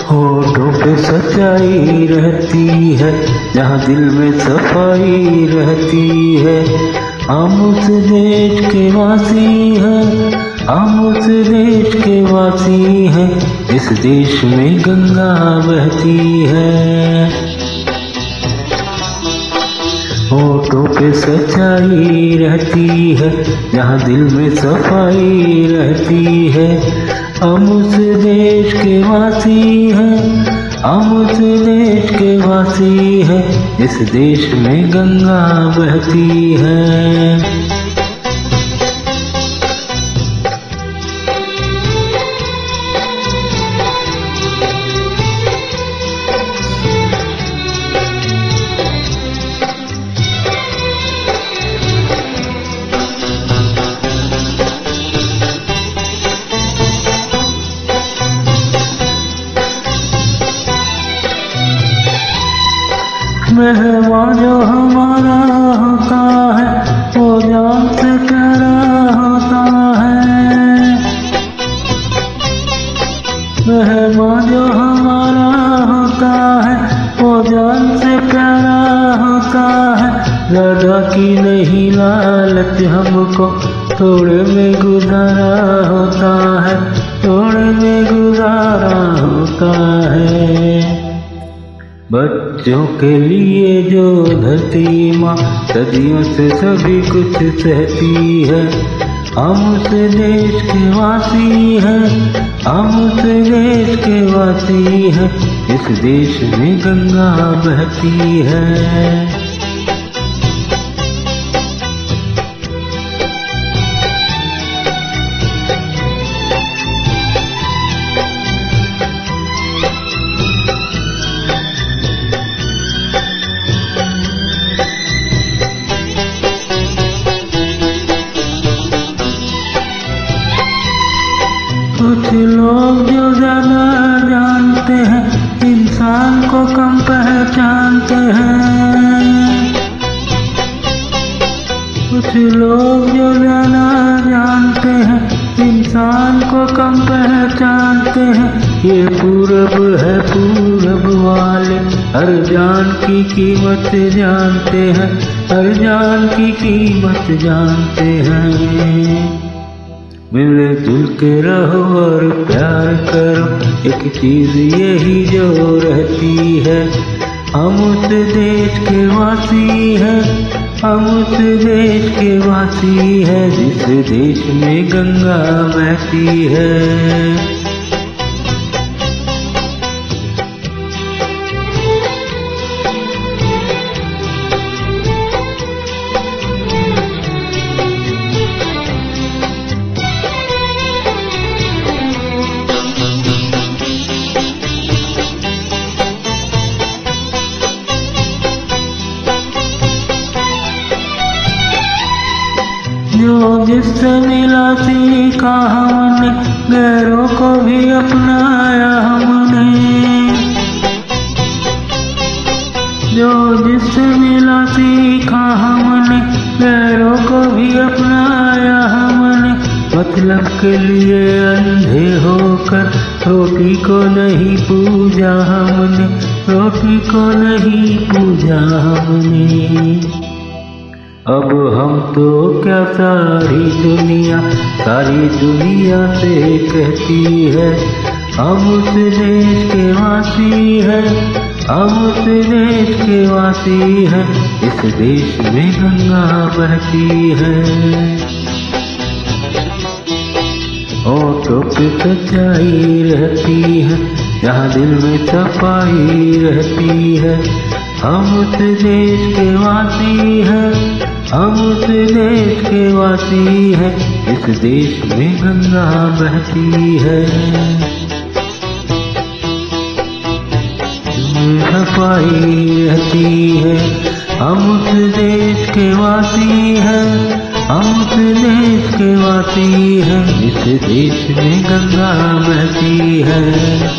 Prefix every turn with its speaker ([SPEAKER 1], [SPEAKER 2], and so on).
[SPEAKER 1] होठों पे सच्चाई रहती है, जहाँ दिल में सफाई रहती है। हम उस देश के वासी हैं, हम उस देश के वासी हैं, इस देश में गंगा बहती है। होठों पे सच्चाई रहती है, जहाँ दिल में सफाई रहती है। हम उस देश के वासी हैं, हम उस देश के वासी हैं, इस देश में गंगा बहती है। मेहमान जो हमारा होता है, वो जान से प्यारा होता है। मेहमान जो हमारा होता है, वो जान से प्यारा होता है। ज़्यादा की नहीं लालच हमको, थोड़े में गुजारा होता है, थोड़े में गुजारा होता है। बच्चों के लिए जो धरती माँ सदियों से सभी कुछ सहती है। हम उस देश के वासी हैं, हम उस देश के वासी हैं, इस देश में गंगा बहती है। कुछ लोग जो ज्यादा जानते हैं, इंसान को कम पहचानते हैं। कुछ लोग जो ज्यादा जानते हैं, इंसान को कम पहचानते हैं। ये पूरब है, पूरब वाले हर जान की कीमत जानते हैं, हर जान की कीमत जानते हैं। मिल जुल के रहो और प्यार करो, एक चीज यही जो रहती है। हम उस देश के वासी हैं, हम उस देश के वासी हैं, जिस देश में गंगा बहती है। जो जिससे मिला सीखा हमने, गैरों को भी अपनाया हमने। जो जिससे मिला सीखा हमने, गैरों को भी अपनाया हमने। मतलब के लिए अंधे होकर रोटी को नहीं पूजा हमने, रोटी को नहीं पूजा हमने। अब हम तो क्या सारी दुनिया से कहती है। हम उस देश के वासी हैं, हम उस देश के वासी हैं, इस देश में गंगा बहती है। होठों पे सच्चाई रहती है, जहाँ दिल में सफाई रहती है। हम उस देश के वासी हैं, हम उस देश के वासी हैं, इस देश में गंगा बहती है। सफाई रहती है, हम उस देश के वासी हैं, हम उस देश के वासी हैं, इस देश में गंगा बहती है।